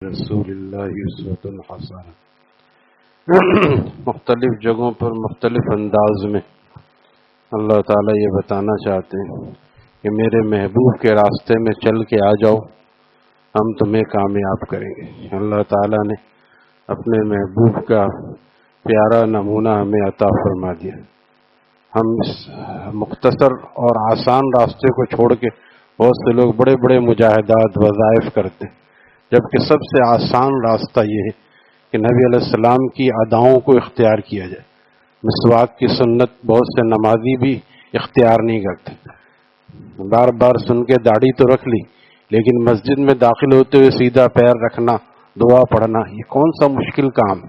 رسول اللہ اسوۃ حسنہ۔ مختلف جگہوں پر مختلف انداز میں اللہ تعالیٰ یہ بتانا چاہتے ہیں کہ میرے محبوب کے راستے میں چل کے آ جاؤ، ہم تمہیں کامیاب کریں گے۔ اللہ تعالیٰ نے اپنے محبوب کا پیارا نمونہ ہمیں عطا فرما دیا۔ ہم اس مختصر اور آسان راستے کو چھوڑ کے بہت سے لوگ بڑے بڑے مجاہدات وظائف کرتے ہیں، جبکہ سب سے آسان راستہ یہ ہے کہ نبی علیہ السلام کی اداؤں کو اختیار کیا جائے۔ مسواک کی سنت بہت سے نمازی بھی اختیار نہیں کرتے، بار بار سن کے داڑھی تو رکھ لی، لیکن مسجد میں داخل ہوتے ہوئے سیدھا پیر رکھنا، دعا پڑھنا، یہ کون سا مشکل کام ہے؟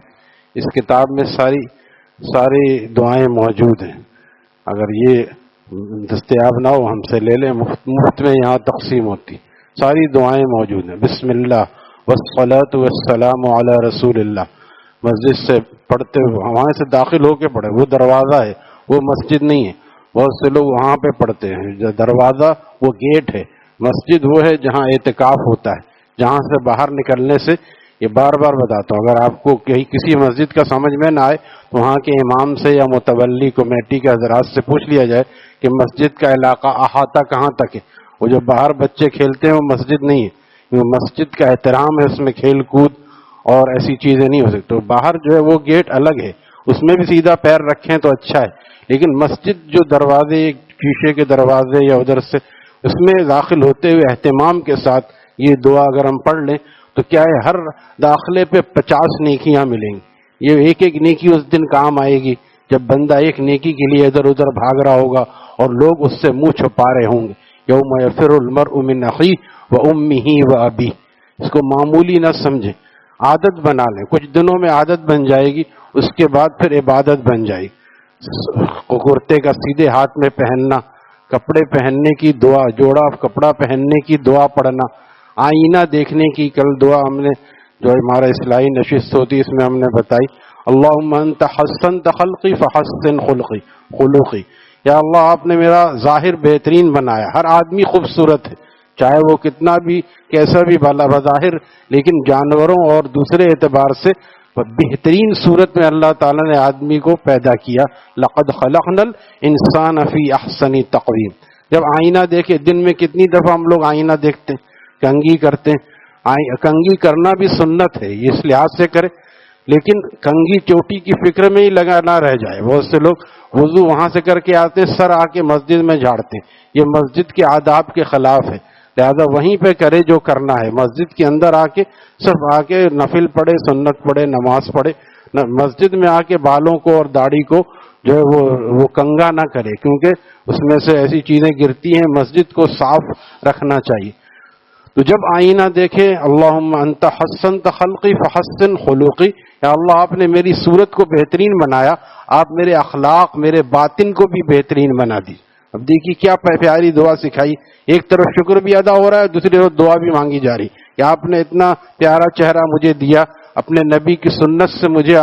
اس کتاب میں ساری دعائیں موجود ہیں، اگر یہ دستیاب نہ ہو ہم سے لے لیں، مفت میں یہاں تقسیم ہوتی، ساری دعائیں موجود ہیں۔ بسم اللہ والصلاۃ والسلام علی رسول اللہ، مسجد سے پڑھتے وہاں سے داخل ہو کے پڑھے، وہ دروازہ ہے، وہ مسجد نہیں ہے۔ بہت سے لوگ وہاں پہ پڑھتے ہیں، جو دروازہ وہ گیٹ ہے، مسجد وہ ہے جہاں اعتکاف ہوتا ہے، جہاں سے باہر نکلنے سے، یہ بار بار بتاتا ہوں، اگر آپ کو کسی مسجد کا سمجھ میں نہ آئے تو وہاں کے امام سے یا متولی کمیٹی کے حضرات سے پوچھ لیا جائے کہ مسجد کا علاقہ احاطہ کہاں تک ہے۔ وہ جو باہر بچے کھیلتے ہیں وہ مسجد نہیں ہے، وہ مسجد کا احترام ہے، اس میں کھیل کود اور ایسی چیزیں نہیں ہو سکتی۔ تو باہر جو ہے وہ گیٹ الگ ہے، اس میں بھی سیدھا پیر رکھیں تو اچھا ہے، لیکن مسجد جو دروازے شیشے کے دروازے یا ادھر سے، اس میں داخل ہوتے ہوئے اہتمام کے ساتھ یہ دعا اگر ہم پڑھ لیں تو کیا ہے، ہر داخلے پہ 50 نیکیاں ملیں گی۔ یہ ایک ایک نیکی اس دن کام آئے گی جب بندہ ایک نیکی کے لیے ادھر ادھر بھاگ رہا ہوگا اور لوگ اس سے منہ چھپا رہے ہوں گے۔ یوم یفر المرء من اخیہ وامہ وابیہ، اس کو معمولی نہ سمجھیں، عادت بنا لیں، کچھ دنوں میں عادت بن جائے گی، اس کے بعد پھر عبادت بن جائے گی۔ کرتے کا سیدھے ہاتھ میں پہننا، کپڑے پہننے کی دعا، جوڑا کپڑا پہننے کی دعا پڑھنا، آئینہ دیکھنے کی کل دعا ہم نے جو ہمارا اصلاحی نشست ہوتی اس میں ہم نے بتائی، اللہم انت حسنت خلقی فحسن خلقی، یا اللہ آپ نے میرا ظاہر بہترین بنایا۔ ہر آدمی خوبصورت ہے، چاہے وہ کتنا بھی کیسا بھی بالا بظاہر، لیکن جانوروں اور دوسرے اعتبار سے بہترین صورت میں اللہ تعالیٰ نے آدمی کو پیدا کیا۔ لقد خلقنا الانسان فی احسن تقویم۔ جب آئینہ دیکھے، دن میں کتنی دفعہ ہم لوگ آئینہ دیکھتے ہیں، کنگھی کرتے ہیں، کنگھی کرنا بھی سنت ہے، یہ اس لحاظ سے کرے، لیکن کنگھی چوٹی کی فکر میں ہی لگا نہ رہ جائے۔ بہت سے لوگ وضو وہاں سے کر کے آتے، سر آ کے مسجد میں جھاڑتے ہیں، یہ مسجد کے آداب کے خلاف ہے، لہذا وہیں پہ کرے جو کرنا ہے۔ مسجد کے اندر آ کے صرف آ کے نفل پڑھے، سنت پڑھے، نماز پڑھے، مسجد میں آ کے بالوں کو اور داڑھی کو جو ہے وہ کنگا نہ کرے، کیونکہ اس میں سے ایسی چیزیں گرتی ہیں، مسجد کو صاف رکھنا چاہیے۔ تو جب آئینہ دیکھے، اللہم انت حسنت خلقی فحسن خلقی، یا اللہ آپ نے میری صورت کو بہترین بنایا، آپ میرے اخلاق، میرے باطن کو بھی بہترین بنا دی۔ اب دیکھیے کیا پیاری دعا سکھائی، ایک طرف شکر بھی ادا ہو رہا ہے، دوسری طرف دعا بھی مانگی جا رہی کہ آپ نے اتنا پیارا چہرہ مجھے دیا، اپنے نبی کی سنت سے مجھے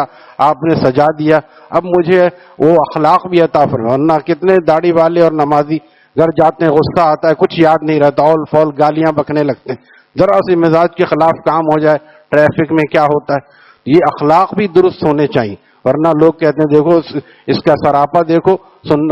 آپ نے سجا دیا، اب مجھے وہ اخلاق بھی عطا فرما۔ ورنہ کتنے داڑھی والے اور نمازی گھر جاتے ہیں، غصہ آتا ہے، کچھ یاد نہیں رہتا، اول فول گالیاں بکنے لگتے ہیں، ذرا سی مزاج کے خلاف کام ہو جائے، ٹریفک میں کیا ہوتا ہے۔ یہ اخلاق بھی درست ہونے چاہیے، ورنہ لوگ کہتے ہیں دیکھو اس کا سراپا دیکھو،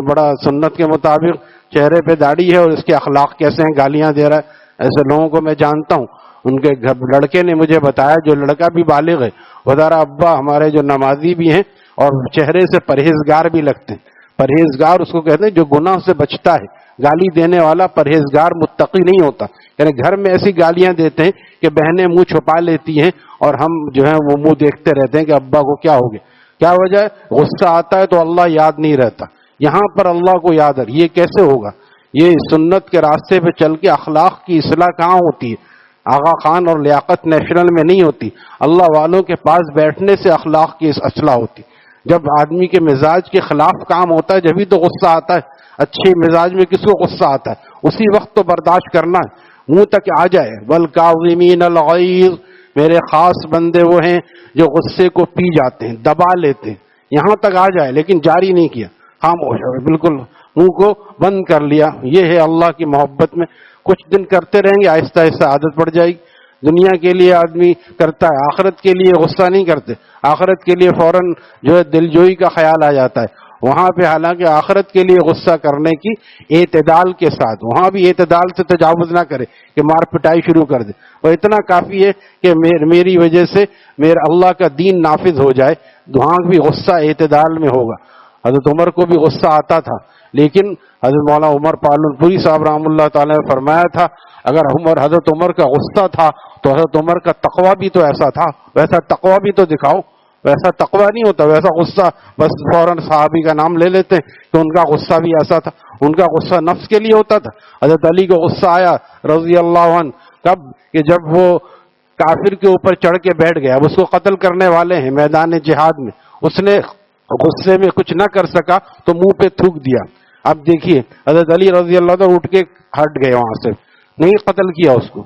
بڑا سنت کے مطابق چہرے پہ داڑھی ہے اور اس کے اخلاق کیسے ہیں، گالیاں دے رہا ہے۔ ایسے لوگوں کو میں جانتا ہوں، ان کے لڑکے نے مجھے بتایا، جو لڑکا بھی بالغ ہے، وہ ذرا ابا ہمارے جو نمازی بھی ہیں اور چہرے سے پرہیزگار بھی لگتے ہیں۔ پرہیزگار اس کو کہتے ہیں جو گناہ سے بچتا ہے، گالی دینے والا پرہیزگار متقی نہیں ہوتا، یعنی گھر میں ایسی گالیاں دیتے ہیں کہ بہنیں منہ چھپا لیتی ہیں اور ہم جو ہیں وہ منہ دیکھتے رہتے ہیں کہ ابا کو کیا ہو گیا، کیا وجہ ہے، غصہ آتا ہے تو اللہ یاد نہیں رہتا۔ یہاں پر اللہ کو یاد ہے، یہ کیسے ہوگا؟ یہ سنت کے راستے پہ چل کے اخلاق کی اصلاح کہاں ہوتی ہے؟ آغا خان اور لیاقت نیشنل میں نہیں ہوتی، اللہ والوں کے پاس بیٹھنے سے اخلاق کی اصلاح ہوتی۔ جب آدمی کے مزاج کے خلاف کام ہوتا ہے جبھی تو غصہ آتا ہے۔ اچھے مزاج میں کس کو غصہ آتا ہے؟ اسی وقت تو برداشت کرنا ہے، منہ تک آ جائے۔ والکاظمین الغیظ، میرے خاص بندے وہ ہیں جو غصے کو پی جاتے ہیں، دبا لیتے ہیں، یہاں تک آ جائے لیکن جاری نہیں کیا، خاموش ہو، بالکل منہ کو بند کر لیا۔ یہ ہے اللہ کی محبت میں، کچھ دن کرتے رہیں گے، آہستہ آہستہ عادت پڑ جائے گی۔ دنیا کے لیے آدمی کرتا ہے، آخرت کے لیے غصہ نہیں کرتے، آخرت کے لیے فوراً جو ہے دلجوئی کا خیال آ جاتا ہے۔ وہاں پہ حالانکہ آخرت کے لیے غصہ کرنے کی اعتدال کے ساتھ، وہاں بھی اعتدال سے تجاوز نہ کرے کہ مار پٹائی شروع کر دے، وہ اتنا کافی ہے کہ میری وجہ سے میرا اللہ کا دین نافذ ہو جائے، وہاں بھی غصہ اعتدال میں ہوگا۔ حضرت عمر کو بھی غصہ آتا تھا، لیکن حضرت مولانا عمر پالن پوری صاحب رحمۃ اللہ تعالی نے فرمایا تھا اگر حضرت عمر کا غصہ تھا تو حضرت عمر کا تقویٰ بھی تو ایسا تھا، ویسا تقویٰ بھی تو دکھاؤ، ویسا تقویٰ نہیں ہوتا، ویسا غصہ بس فوراً صحابی کا نام لے لیتے کہ ان کا غصہ بھی ایسا تھا، ان کا غصہ نفس کے لیے ہوتا تھا۔ حضرت علی کو غصہ آیا رضی اللہ عنہ کب کہ جب وہ کافر کے اوپر چڑھ کے بیٹھ گیا، اب اس کو قتل کرنے والے ہیں میدان جہاد میں، اس نے غصے میں کچھ نہ کر سکا تو منہ پہ تھوک دیا۔ اب دیکھیے حضرت علی رضی اللہ عنہ اٹھ کے ہٹ گئے وہاں سے، نہیں قتل کیا اس کو،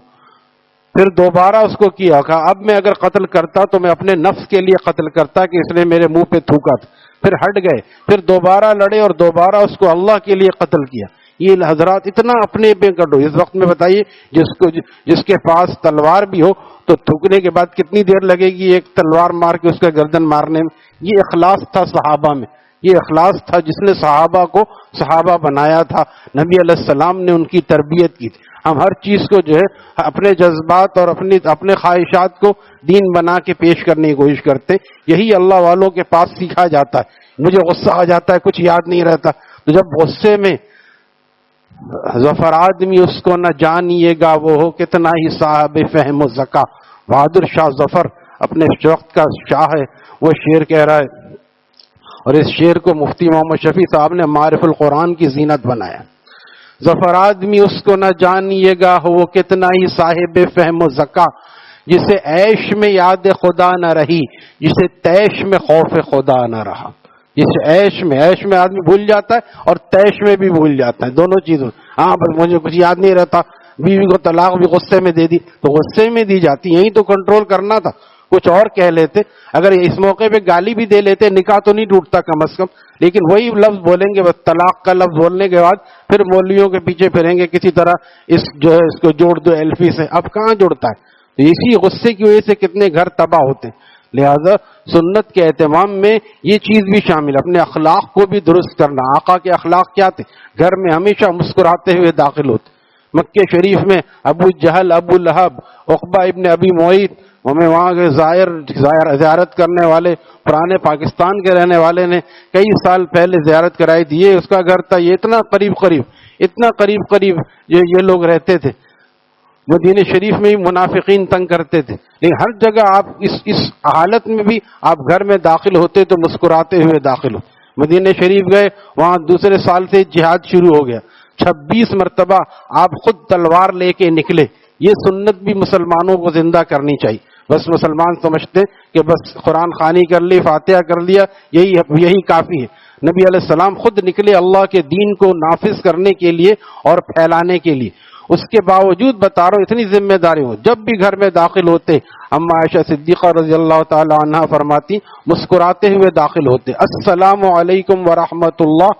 پھر دوبارہ اس کو کیا، کہا اب میں اگر قتل کرتا تو میں اپنے نفس کے لیے قتل کرتا کہ اس نے میرے منہ پہ تھوکا تھا، پھر ہٹ گئے، پھر دوبارہ لڑے اور دوبارہ اس کو اللہ کے لیے قتل کیا۔ یہ حضرات اتنا اپنے پہ کٹو، اس وقت میں بتائیے جس کے پاس تلوار بھی ہو تو تھوکنے کے بعد کتنی دیر لگے گی ایک تلوار مار کے اس کا گردن مارنے میں۔ یہ اخلاص تھا صحابہ میں، یہ اخلاص تھا جس نے صحابہ کو صحابہ بنایا تھا، نبی علیہ السلام نے ان کی تربیت کی تھی۔ ہم ہر چیز کو جو ہے اپنے جذبات اور اپنے خواہشات کو دین بنا کے پیش کرنے کی کوشش کرتے، یہی اللہ والوں کے پاس سیکھا جاتا ہے۔ مجھے غصہ آ جاتا ہے، کچھ یاد نہیں رہتا، تو جب غصے میں ظفر آدمی اس کو نہ جانیے گا وہ ہو کتنا ہی صاحب فہم و ذکا۔ بہادر شاہ ظفر اپنے وقت کا شاہ ہے، وہ شعر کہہ رہا ہے، اور اس شعر کو مفتی محمد شفیع صاحب نے معارف القرآن کی زینت بنایا۔ ظفر آدمی اس کو نہ جانیے گا وہ کتنا ہی صاحب فہم و ذکا، جسے عیش میں یاد خدا نہ رہی، جسے تیش میں خوف خدا نہ رہا۔ جسے عیش میں آدمی بھول جاتا ہے اور تیش میں بھی بھول جاتا ہے، دونوں چیزوں۔ ہاں بس مجھے کچھ یاد نہیں رہتا، بیوی کو طلاق بھی غصے میں دے دی تو غصے میں دی جاتی، یہی تو کنٹرول کرنا تھا، کچھ اور کہہ لیتے، اگر اس موقع پہ گالی بھی دے لیتے نکاح تو نہیں ٹوٹتا کم از کم، لیکن وہی لفظ بولیں گے بس، طلاق کا لفظ بولنے کے بعد پھر مولویوں کے پیچھے پھریں گے کسی طرح اس کو جوڑ دو ایلفی سے، اب کہاں جوڑتا ہے؟ تو اسی غصے کی وجہ سے کتنے گھر تباہ ہوتے ہیں۔ لہذا سنت کے اہتمام میں یہ چیز بھی شامل، اپنے اخلاق کو بھی درست کرنا۔ آقا کے اخلاق کیا تھے؟ گھر میں ہمیشہ مسکراتے ہوئے داخل ہوتے۔ مکہ شریف میں ابو جہل، ابو لہب، عقبہ ابن ابی معیط، ہمیں وہاں کے زیارت کرنے والے پرانے پاکستان کے رہنے والے نے کئی سال پہلے زیارت کرائی تھی، یہ اس کا گھر تھا، یہ اتنا قریب یہ لوگ رہتے تھے۔ مدینہ شریف میں ہی منافقین تنگ کرتے تھے، لیکن ہر جگہ آپ اس حالت میں بھی آپ گھر میں داخل ہوتے تو مسکراتے ہوئے داخل ہو۔ مدینہ شریف گئے، وہاں دوسرے سال سے جہاد شروع ہو گیا، 26 مرتبہ آپ خود تلوار لے کے نکلے۔ یہ سنت بھی مسلمانوں کو زندہ کرنی چاہیے۔ بس مسلمان سمجھتے کہ بس قرآن خوانی کر لی، فاتحہ کر لیا، یہی کافی ہے۔ نبی علیہ السلام خود نکلے اللہ کے دین کو نافذ کرنے کے لیے اور پھیلانے کے لیے۔ اس کے باوجود بتا رہا ہوں اتنی ذمہ داری ہو، جب بھی گھر میں داخل ہوتے اما عائشہ صدیقہ رضی اللہ تعالی عنہا فرماتی مسکراتے ہوئے داخل ہوتے، السلام علیکم ورحمۃ اللہ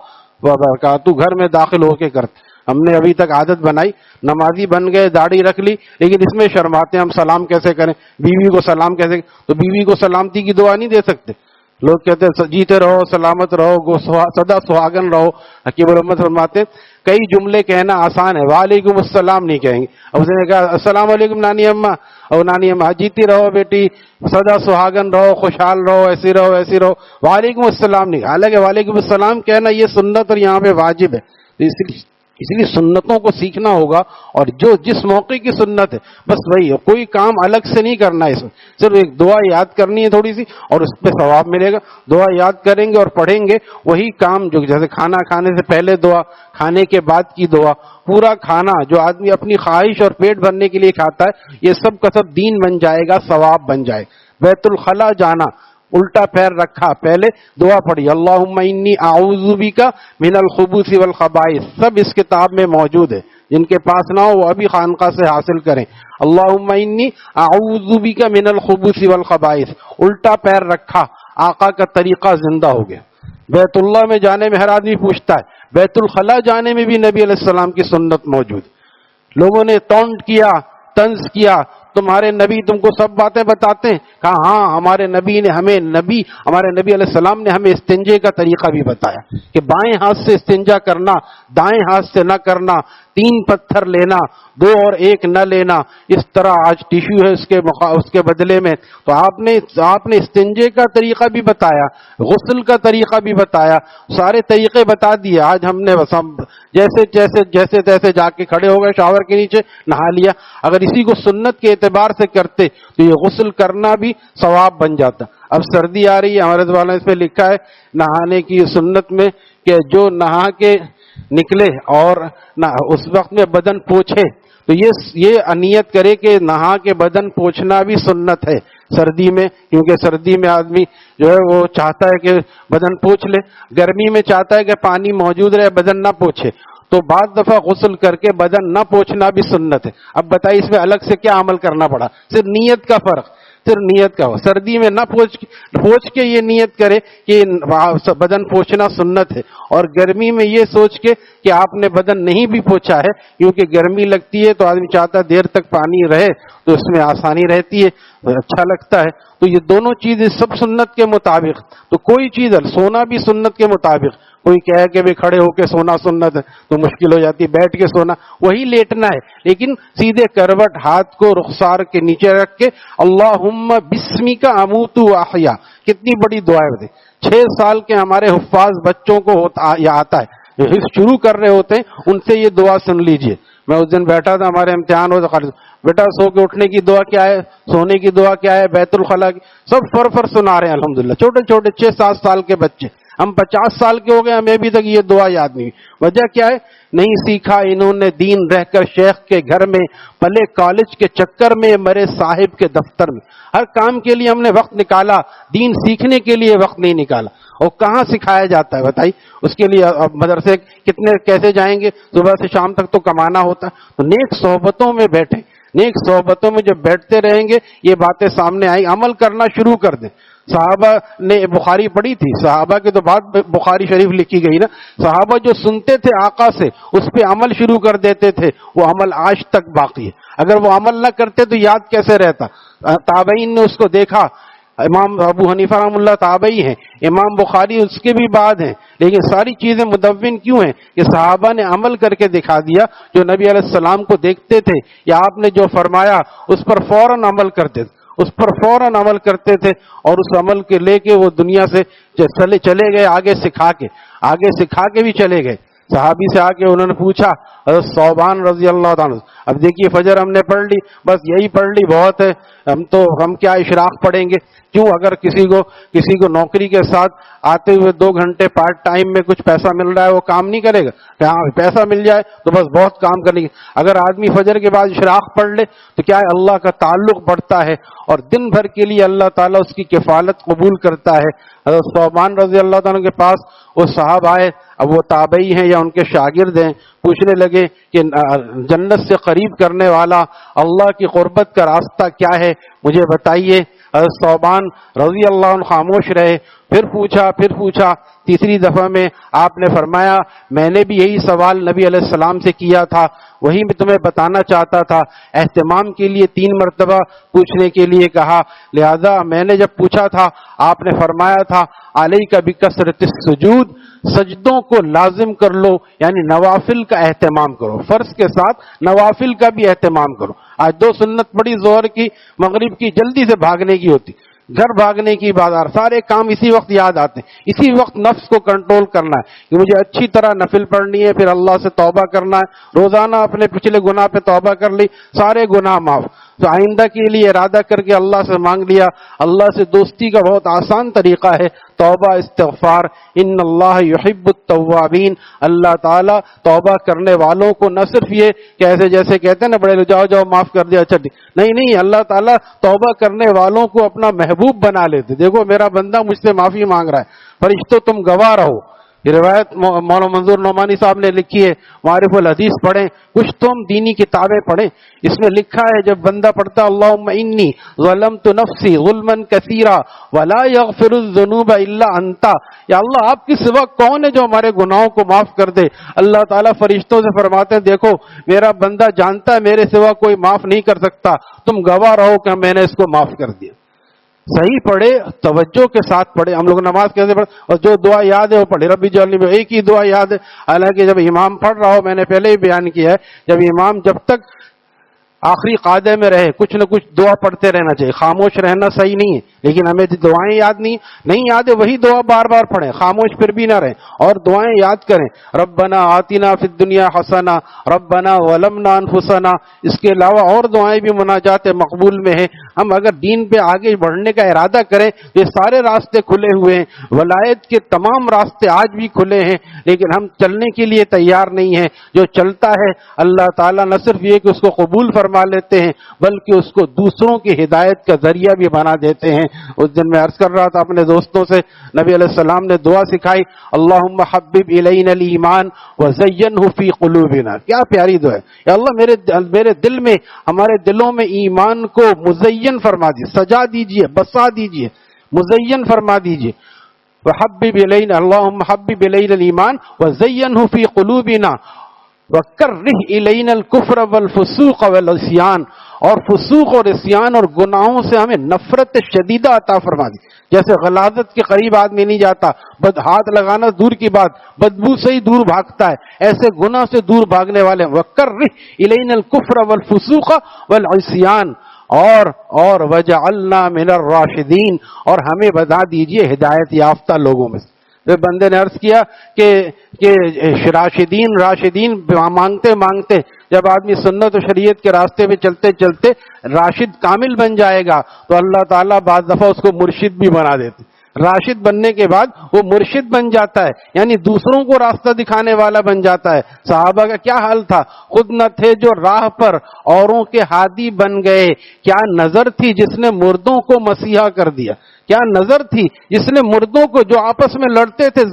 وبرکاتہ، گھر میں داخل ہو کے کرتے۔ ہم نے ابھی تک عادت بنائی، نمازی بن گئے، داڑھی رکھ لی، لیکن اس میں شرماتے ہم سلام کیسے کریں، بیوی کو سلام کیسے، تو بیوی کو سلامتی کی دعا نہیں دے سکتے۔ لوگ کہتے ہیں جیتے رہو، سلامت رہو، سدا سہاگن رہو۔ حکیم الامت فرماتے ہیں کئی جملے کہنا آسان ہے، وعلیکم السلام نہیں کہیں گے۔ اب اس نے کہا السلام علیکم نانی اماں، اور نانی اماں جیتی رہو بیٹی، سدا سہاگن رہو، خوشحال رہو، ایسی رہو، وعلیکم السلام نہیں۔ حالانکہ وعلیکم السلام کہنا یہ سنت اور یہاں پہ واجب ہے، اس لیے سنتوں کو سیکھنا ہوگا، اور جس موقع کی سنت ہے بس وہی ہے، کوئی کام الگ سے نہیں کرنا ہے، اس میں صرف ایک دعا یاد کرنی ہے تھوڑی سی اور اس پہ ثواب ملے گا۔ دعا یاد کریں گے اور پڑھیں گے، وہی کام جو جیسے کھانا کھانے سے پہلے دعا، کھانے کے بعد کی دعا، پورا کھانا جو آدمی اپنی خواہش اور پیٹ بھرنے کے لیے کھاتا ہے یہ سب کا سب دین بن جائے گا، ثواب بن جائے۔ بیت الخلا جانا، الٹا پیر رکھا، پہلے دعا پڑھی اللہم انی اعوذ بک من الخبث والخبائث، سب اس کتاب میں موجود ہے، جن کے پاس نہ ہو وہ ابھی خانقاہ سے حاصل کریں۔ اللہم انی اعوذ بک من الخبث والخبائث، الٹا پیر رکھا، آقا کا طریقہ زندہ ہو گیا۔ بیت اللہ میں جانے میں ہر آدمی پوچھتا ہے، بیت الخلا جانے میں بھی نبی علیہ السلام کی سنت موجود۔ لوگوں نے تونٹ کیا، طنز کیا تمہارے نبی تم کو سب باتیں بتاتے ہیں؟ کہا ہاں، ہمارے نبی نے ہمارے نبی علیہ السلام نے ہمیں استنجے کا طریقہ بھی بتایا کہ بائیں ہاتھ سے استنجا کرنا، دائیں ہاتھ سے نہ کرنا، 3 پتھر لینا، 2 اور 1 نہ لینا، اس طرح آج ٹیشو ہے اس کے بدلے میں۔ تو آپ نے استنجے کا طریقہ بھی بتایا، غسل کا طریقہ بھی بتایا، سارے طریقے بتا دیے۔ آج ہم نے بس جیسے تیسے جا کے کھڑے ہو گئے شاور کے نیچے، نہا لیا۔ اگر اسی کو سنت کے اعتبار سے کرتے تو یہ غسل کرنا بھی ثواب بن جاتا۔ اب سردی آ رہی ہے، ہمارے والا اس پہ لکھا ہے نہانے کی سنت میں کہ جو نہا کے نکلے اور اس وقت میں بدن پوچھے تو یہ نیت کرے کہ نہا کے بدن پوچھنا بھی سنت ہے سردی میں، کیونکہ سردی میں آدمی جو ہے وہ چاہتا ہے کہ بدن پوچھ لے، گرمی میں چاہتا ہے کہ پانی موجود رہے بدن نہ پوچھے۔ تو بعض دفعہ غسل کر کے بدن نہ پوچھنا بھی سنت ہے۔ اب بتائیے اس میں الگ سے کیا عمل کرنا پڑا؟ صرف نیت کا فرق، صرف نیت کا ہو۔ سردی میں نہ پوچھ کے یہ نیت کرے کہ بدن پوچھنا سنت ہے، اور گرمی میں یہ سوچ کے کہ آپ نے بدن نہیں بھی پوچھا ہے، کیونکہ گرمی لگتی ہے تو آدمی چاہتا ہے دیر تک پانی رہے تو اس میں آسانی رہتی ہے، اچھا لگتا ہے۔ تو یہ دونوں چیزیں سب سنت کے مطابق۔ تو کوئی چیز سونا بھی سنت کے مطابق۔ کوئی کہے کہ بھی کھڑے ہو کے سونا سنت ہے تو مشکل ہو جاتی ہے، بیٹھ کے سونا وہی لیٹنا ہے، لیکن سیدھے کروٹ ہاتھ کو رخسار کے نیچے رکھ کے اللہم بسمک اموت واحیا، کتنی بڑی دعا ہے۔ 6 سال کے ہمارے حفاظ بچوں کو آتا ہے، حفظ شروع کر رہے ہوتے ہیں، ان سے یہ دعا سن لیجئے۔ میں اس دن بیٹھا تھا، ہمارے امتحان ہو تو بیٹا سو کے اٹھنے کی دعا کیا ہے، سونے کی دعا کیا ہے، بیت الخلا کی، سب فر سنا رہے ہیں الحمدللہ، چھوٹے چھوٹے 6-7 سال کے بچے۔ ہم 50 سال کے ہو گئے، ہمیں ابھی تک یہ دعا یاد نہیں۔ وجہ کیا ہے؟ نہیں سیکھا انہوں نے دین، رہ کر شیخ کے گھر میں، پلے کالج کے چکر میں، مرے صاحب کے دفتر میں۔ ہر کام کے لیے ہم نے وقت نکالا، دین سیکھنے کے لیے وقت نہیں نکالا۔ اور کہاں سکھایا جاتا ہے بتائیے؟ اس کے لیے مدرسے کیسے جائیں گے؟ صبح سے شام تک تو کمانا ہوتا ہے۔ تو نیک صحبتوں میں بیٹھیں، نیک صحبتوں میں جب بیٹھتے رہیں گے یہ باتیں سامنے آئیں، عمل کرنا شروع کر دیں۔ صحابہ نے بخاری پڑھی تھی، صحابہ کے تو بعد بخاری شریف لکھی گئی نا۔ صحابہ جو سنتے تھے آقا سے اس پہ عمل شروع کر دیتے تھے، وہ عمل آج تک باقی ہے۔ اگر وہ عمل نہ کرتے تو یاد کیسے رہتا؟ تابعین نے اس کو دیکھا، امام ابو حنیفہ رحمہ اللہ تابعی ہیں، امام بخاری اس کے بھی بعد ہیں، لیکن ساری چیزیں مدون کیوں ہیں؟ کہ صحابہ نے عمل کر کے دکھا دیا، جو نبی علیہ السلام کو دیکھتے تھے یا آپ نے جو فرمایا اس پر فوراً عمل کرتے تھے، اس پر فوراً عمل کرتے تھے، اور اس عمل کے لے کے وہ دنیا سے چلے گئے، آگے سکھا کے بھی چلے گئے۔ صحابی سے آ کے انہوں نے پوچھا، حضرت ثوبان رضی اللہ عنہ، اب دیکھیے فجر ہم نے پڑھ لی، بس یہی پڑھ لی بہت ہے، ہم کیا اشراق پڑھیں گے؟ کیوں؟ اگر کسی کو نوکری کے ساتھ آتے ہوئے 2 گھنٹے پارٹ ٹائم میں کچھ پیسہ مل رہا ہے، وہ کام نہیں کرے گا؟ ہاں پیسہ مل جائے تو بس بہت کام کرنے کی۔ اگر آدمی فجر کے بعد اشراق پڑھ لے تو کیا ہے؟ اللہ کا تعلق بڑھتا ہے، اور دن بھر کے لیے اللہ تعالیٰ اس کی کفالت قبول کرتا ہے۔ حضرت ثوبان رضی اللہ عنہ کے پاس وہ صاحب آئے، اب وہ تابعی ہیں یا ان کے شاگرد ہیں، پوچھنے لگے کہ جنت سے قریب کرنے والا اللہ کی قربت کا راستہ کیا ہے، مجھے بتائیے۔ حضرت ثوبان رضی اللہ عنہ خاموش رہے، پھر پوچھا، تیسری دفعہ میں آپ نے فرمایا، میں نے بھی یہی سوال نبی علیہ السلام سے کیا تھا، وہی میں تمہیں بتانا چاہتا تھا، اہتمام کے لیے 3 مرتبہ پوچھنے کے لیے کہا، لہذا میں نے جب پوچھا تھا آپ نے فرمایا تھا علیک بکثرۃ السجود، سجدوں کو لازم کر لو، یعنی نوافل کا اہتمام کرو، فرض کے ساتھ نوافل کا بھی اہتمام کرو۔ آج 2 سنت پڑھی، ظہر کی مغرب کی، جلدی سے بھاگنے کی ہوتی، گھر بھاگنے کی، بازار، سارے کام اسی وقت یاد آتے ہیں۔ اسی وقت نفس کو کنٹرول کرنا ہے کہ مجھے اچھی طرح نفل پڑھنی ہے، پھر اللہ سے توبہ کرنا ہے، روزانہ اپنے پچھلے گناہ پہ توبہ کر لی، سارے گناہ معاف۔ تو آئندہ کے لیے ارادہ کر کے اللہ سے مانگ لیا۔ اللہ سے دوستی کا بہت آسان طریقہ ہے توبہ، استغفار۔ ان اللہ یحب التوابین، اللہ تعالیٰ توبہ کرنے والوں کو نہ صرف یہ کہ ایسے جیسے کہتے ہیں نا بڑے لوگ، جاؤ معاف کر دیا، اچھا نہیں، اللہ تعالیٰ توبہ کرنے والوں کو اپنا محبوب بنا لیتے۔ دیکھو میرا بندہ مجھ سے معافی مانگ رہا ہے، فرشتوں تم گواہ رہو، یہ روایت مولانا منظور نعمانی صاحب نے لکھی ہے، معارف الحدیث پڑھیں، کچھ تو ہم دینی کتابیں پڑھیں، اس میں لکھا ہے جب بندہ پڑھتا اللہم انی ظلمت نفسی ظلما کثیرا ولا یغفر الذنوب الا انت، یا اللہ آپ کی سوا کون ہے جو ہمارے گناہوں کو معاف کر دے؟ اللہ تعالیٰ فرشتوں سے فرماتے ہیں دیکھو میرا بندہ جانتا ہے میرے سوا کوئی معاف نہیں کر سکتا، تم گواہ رہو کہ میں نے اس کو معاف کر دیا۔ صحیح پڑھے، توجہ کے ساتھ پڑھے۔ ہم لوگ نماز کیسے پڑھے؟ اور جو دعا یاد ہے وہ پڑھے، ربی جعلنی میں ایک ہی دعا یاد ہے، حالانکہ جب امام پڑھ رہا ہو، میں نے پہلے ہی بیان کیا ہے، جب امام جب تک آخری قاعدے میں رہے کچھ نہ کچھ دعا پڑھتے رہنا چاہیے، خاموش رہنا صحیح نہیں ہے، لیکن ہمیں دعائیں یاد نہیں یاد ہے وہی دعا بار بار پڑھیں، خاموش پھر بھی نہ رہیں اور دعائیں یاد کریں۔ ربنا آتنا فی الدنیا حسنہ، ربنا ظلمنا انفسنا، اس کے علاوہ اور دعائیں بھی مناجات مقبول میں ہیں۔ ہم اگر دین پہ آگے بڑھنے کا ارادہ کریں یہ سارے راستے کھلے ہوئے ہیں، ولایت کے تمام راستے آج بھی کھلے ہیں، لیکن ہم چلنے کے لیے تیار نہیں ہیں۔ جو چلتا ہے اللہ تعالیٰ نہ صرف یہ کہ اس کو قبول فرما لیتے ہیں بلکہ اس کو دوسروں کی ہدایت کا ذریعہ بھی بنا دیتے ہیں۔ اس دن میں عرض کر رہا تھا اپنے دوستوں سے، نبی علیہ السلام نے دعا سکھائی، اللہم حبب الینا الایمان وزینہ فی قلوبنا، کیا پیاری دعا ہے، یا اللہ میرے دل میں، ہمارے دلوں میں ایمان کو مزین فرما دیجیے، سجا دیجیے، بسا دیجیے، مزین فرما دیجیے۔ وحبب الینا، اللہم حبب الینا الایمان وزینہ فی قلوبنا وَكَرِّهْ إِلَيْنَا الْكُفْرَ وَالْفُسُوقَ وَالْعِصْيَانَ، اور فسوق اور عصیان اور گناہوں سے ہمیں نفرت شدیدہ عطا فرما دی۔ جیسے غلاظت کے قریب آدمی نہیں جاتا، ہاتھ لگانا دور کی بات، بدبو سے ہی دور بھاگتا ہے، ایسے گناہ سے دور بھاگنے والے۔ وَكَرِّهْ إِلَيْنَا الْكُفْرَ وَالْفُسُوقَ وَالْعِصْيَانَ، اور وَجَعَلْنَا مِنَ الرَّاشِدِينَ، اور ہمیں بتا دیجئے ہدایت یافتہ لوگوں میں سے۔ بندے نے عرض کیا کہ راشدین مانگتے جب آدمی سنت و شریعت کے راستے میں چلتے چلتے راشد کامل بن جائے گا تو اللہ تعالیٰ بعض دفعہ اس کو مرشد بھی بنا دیتے۔ راشد بننے کے بعد وہ مرشد بن جاتا ہے، یعنی دوسروں کو راستہ دکھانے والا بن جاتا ہے۔ صحابہ کا کیا حال تھا، خود نہ تھے جو راہ پر اوروں کے ہادی بن گئے، کیا نظر تھی جس نے مردوں کو مسیحا کر دیا، کیا نظر تھی جس نے مردوں کو جو آپس میں لڑتے تھے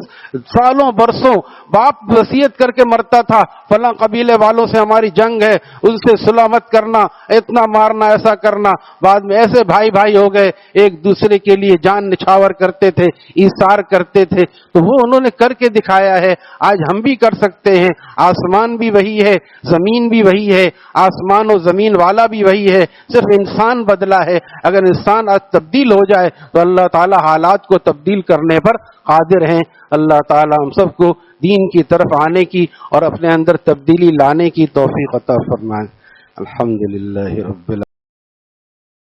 سالوں برسوں، باپ وصیت کر کے مرتا تھا فلاں قبیلے والوں سے ہماری جنگ ہے، ان سے صلح مت کرنا، اتنا مارنا، ایسا کرنا، بعد میں ایسے بھائی ہو گئے، ایک دوسرے کے لیے جان نچھاور کرتے تھے، ایثار کرتے تھے، تو وہ انہوں نے کر کے دکھایا ہے۔ آج ہم بھی کر سکتے ہیں، آسمان بھی وہی ہے، زمین بھی وہی ہے، آسمان و زمین والا بھی وہی ہے، صرف انسان بدلا ہے۔ اگر انسان آج تبدیل ہو جائے تو اللہ تعالیٰ حالات کو تبدیل کرنے پر قادر ہیں۔ اللہ تعالیٰ ہم سب کو دین کی طرف آنے کی اور اپنے اندر تبدیلی لانے کی توفیق عطا فرمائے۔ الحمدللہ رب العالمین۔